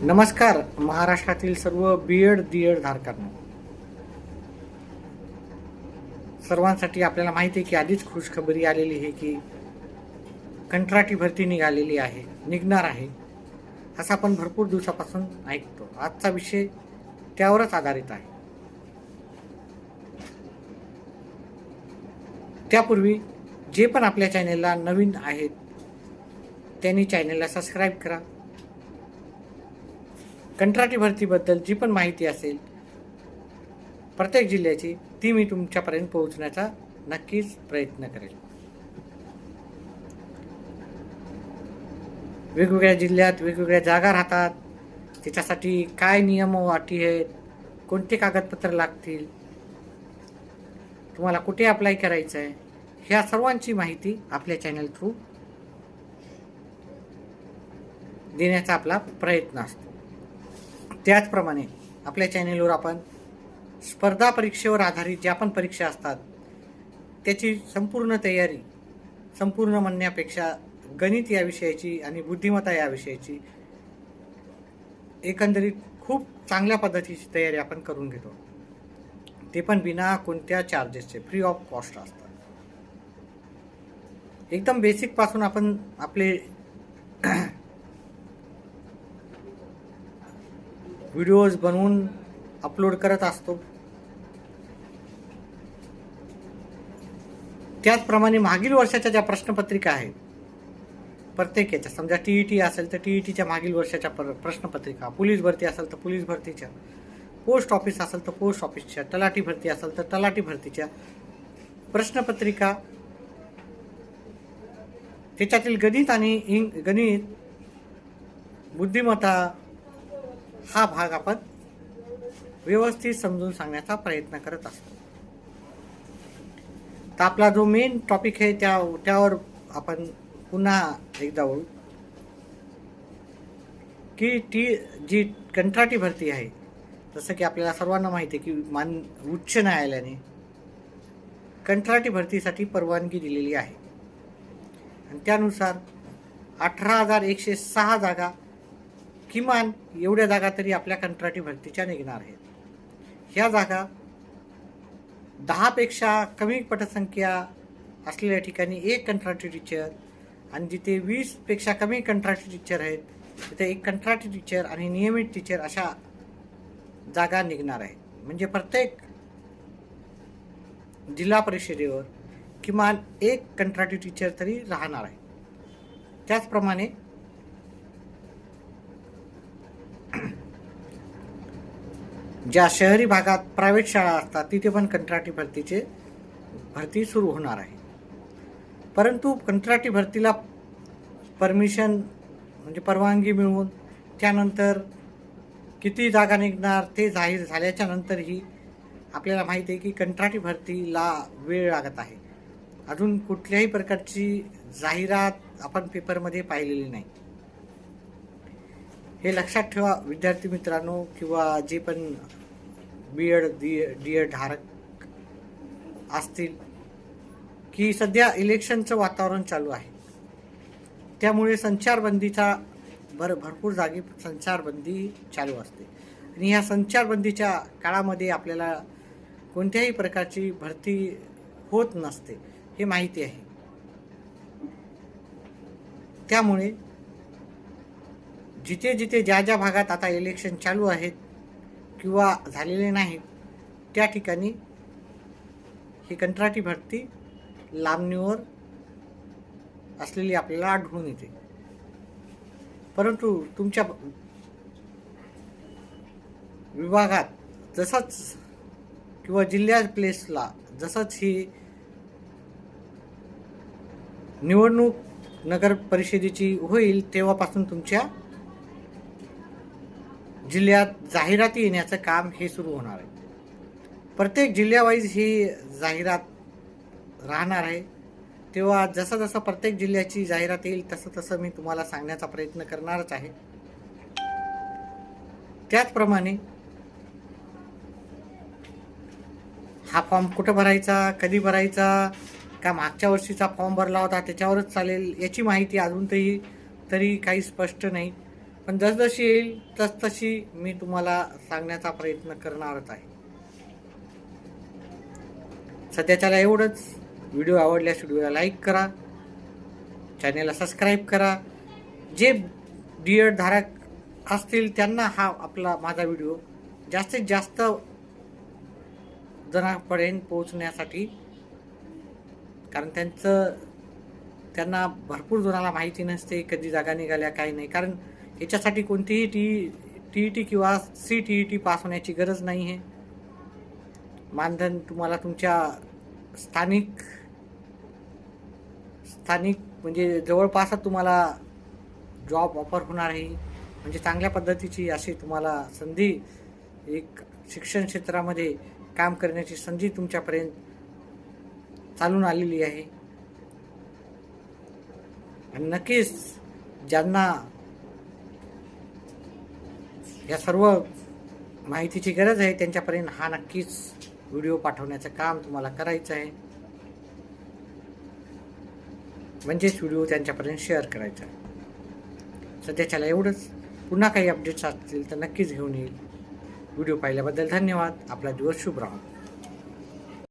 नमस्कार महाराष्ट्रातील सर्व डी एड धारकांना. सर्वांसाठी आपल्याला माहिती आहे की आधीच खुशखबरी आलेली आहे की कंत्राटी भरती निघणार आहे असं आपण भरपूर दिवसापासून ऐकतो. आजचा विषय त्यावरच आधारित आहे. त्यापूर्वी जे पण आपल्या चॅनेलला नवीन आहेत त्यांनी चॅनेलला सबस्क्राईब करा. कंत्राटी भरतीबद्दल जी पण माहिती असेल प्रत्येक जिल्ह्याची ती मी तुमच्यापर्यंत पोहोचण्याचा नक्कीच प्रयत्न करेल. वेगवेगळ्या जिल्ह्यात वेगवेगळ्या जागा राहतात. त्याच्यासाठी काय नियम व अटी आहेत, कोणते कागदपत्र लागतील, तुम्हाला कुठे अप्लाय करायचं आहे, ह्या सर्वांची माहिती आपल्या चॅनल थ्रू देण्याचा आपला प्रयत्न असतो. त्याचप्रमाणे आपल्या चॅनेलवर आपण स्पर्धा परीक्षेवर आधारित ज्या पण परीक्षा असतात त्याची संपूर्ण तयारी, संपूर्ण म्हणण्यापेक्षा गणित या विषयाची आणि बुद्धिमत्ता या विषयाची एकंदरीत खूप चांगल्या पद्धतीची तयारी आपण करून घेतो. ते पण बिना कोणत्या चार्जेसचे, फ्री ऑफ कॉस्ट असतात. एकदम बेसिकपासून आपण आपले व्हिडिओज बनवून अपलोड करत असतो. त्याचप्रमाणे मागील वर्षाच्या ज्या प्रश्नपत्रिका आहेत प्रत्येक याच्या, समजा TET असेल तर TETच्या मागील वर्षाच्या प्रश्नपत्रिका, पोलीस भरती असेल तर पोलीस भरतीच्या, पोस्ट ऑफिस असेल तर पोस्ट ऑफिसच्या, तलाठी भरती असेल तर तलाठी भरतीच्या प्रश्नपत्रिका, त्याच्यातील गणित आणि गणित बुद्धिमत्ता हा भाग आपण व्यवस्थित समजून सांगण्याचा प्रयत्न करत असतो. तर आपला जो मेन टॉपिक आहे त्यावर आपण पुन्हा एकदा वळू की जी कंत्राटी भरती आहे, जसं की आपल्याला सर्वांना माहिती आहे की उच्च न्यायालयाने कंत्राटी भरतीसाठी परवानगी दिलेली आहे आणि त्यानुसार 18,106 जागा, किमान एवढ्या जागा तरी आपल्या कंत्राटी भरतीच्या निघणार आहेत. ह्या जागा 10पेक्षा कमी पटसंख्या असलेल्या ठिकाणी एक कंत्राटी टीचर आणि जिथे 20पेक्षा कमी कंत्राटी टीचर आहेत तिथे एक कंत्राटी टीचर आणि नियमित टीचर अशा जागा निघणार आहेत. म्हणजे प्रत्येक जिल्हा परिषदेवर किमान एक कंत्राटी टीचर तरी राहणार आहे. त्याचप्रमाणे ज्या शहरी भागात प्रायव्हेट शाळा असतात तिथे पण कंत्राटी भरती सुरू होणार आहे. परंतु कंत्राटी भरतीला परमिशन म्हणजे परवानगी मिळवून त्यानंतर किती जागा निघणार ते जाहीर झाल्याच्या नंतरही आपल्याला माहिती आहे की कंत्राटी भरतीला वेळ लागत आहे. अजून कुठल्याही प्रकारची जाहिरात आपण पेपरमध्ये पाहिलेली नाही. हे लक्षात ठेवा विद्यार्थी मित्रांनो, किंवा जे पण डी एड धारक असतील, की सध्या इलेक्शनचं वातावरण चालू आहे. त्यामुळे संचारबंदीचा भरपूर जागी संचारबंदी चालू असते आणि ह्या संचारबंदीच्या काळामध्ये आपल्याला कोणत्याही प्रकारची भरती होत नसते हे माहिती आहे. त्यामुळे जिथे जिथे ज्या भागात आता इलेक्शन चालू आहेत किंवा झालेले नाहीत त्या ठिकाणी ही कंत्राटी भरती लांबणीवर असलेली आपल्याला आढळून येते. परंतु तुमच्या विभागात जसंच किंवा जिल्ह्यात प्लेसला जसंच ही निवडणूक नगर परिषदेची होईल तेव्हापासून तुमच्या जिल्ह्यात जाहिराती येण्याचं काम हे सुरू होणार आहे. प्रत्येक जिल्ह्यावाईज ही जाहिरात राहणार आहे. तेव्हा जसं प्रत्येक जिल्ह्याची जाहिरात येईल तसं मी तुम्हाला सांगण्याचा प्रयत्न करणारच आहे. त्याचप्रमाणे हा फॉर्म कुठं भरायचा, कधी भरायचा, का मागच्या वर्षीचा फॉर्म भरला होता त्याच्यावरच चालेल याची माहिती अजून तरी काही स्पष्ट नाही. पण जसजशी येईल तसतशी मी तुम्हाला सांगण्याचा प्रयत्न करणारच आहे. सध्याच्याला एवढंच. व्हिडिओ आवडल्यास व्हिडिओला लाईक करा, चॅनेलला सबस्क्राईब करा. जे DED धारक असतील त्यांना हा आपला माझा व्हिडिओ जास्तीत जास्त जणांपर्यंत पोहोचण्यासाठी, कारण त्यांना भरपूर जणाला माहिती नसते कधी जागा निघाल्या काही नाही. कारण याच्यासाठी कोणतीही TET किंवा CTET पास होण्याची गरज नाही आहे. मानधन तुम्हाला तुमच्या स्थानिक म्हणजे जवळपासच तुम्हाला जॉब ऑफर होणार आहे. म्हणजे चांगल्या पद्धतीची अशी तुम्हाला संधी, एक शिक्षण क्षेत्रामध्ये काम करण्याची संधी तुमच्यापर्यंत चालून आलेली आहे. आणि नक्कीच ज्यांना या सर्व माहितीची गरज आहे त्यांच्यापर्यंत हा नक्कीच व्हिडिओ पाठवण्याचं काम तुम्हाला करायचं आहे. म्हणजेच व्हिडिओ त्यांच्यापर्यंत शेअर करायचा आहे. सध्याच्याला एवढंच. पुन्हा काही अपडेट्स असतील तर नक्कीच घेऊन येईल. व्हिडिओ पाहिल्याबद्दल धन्यवाद. आपला दिवस शुभ राहो.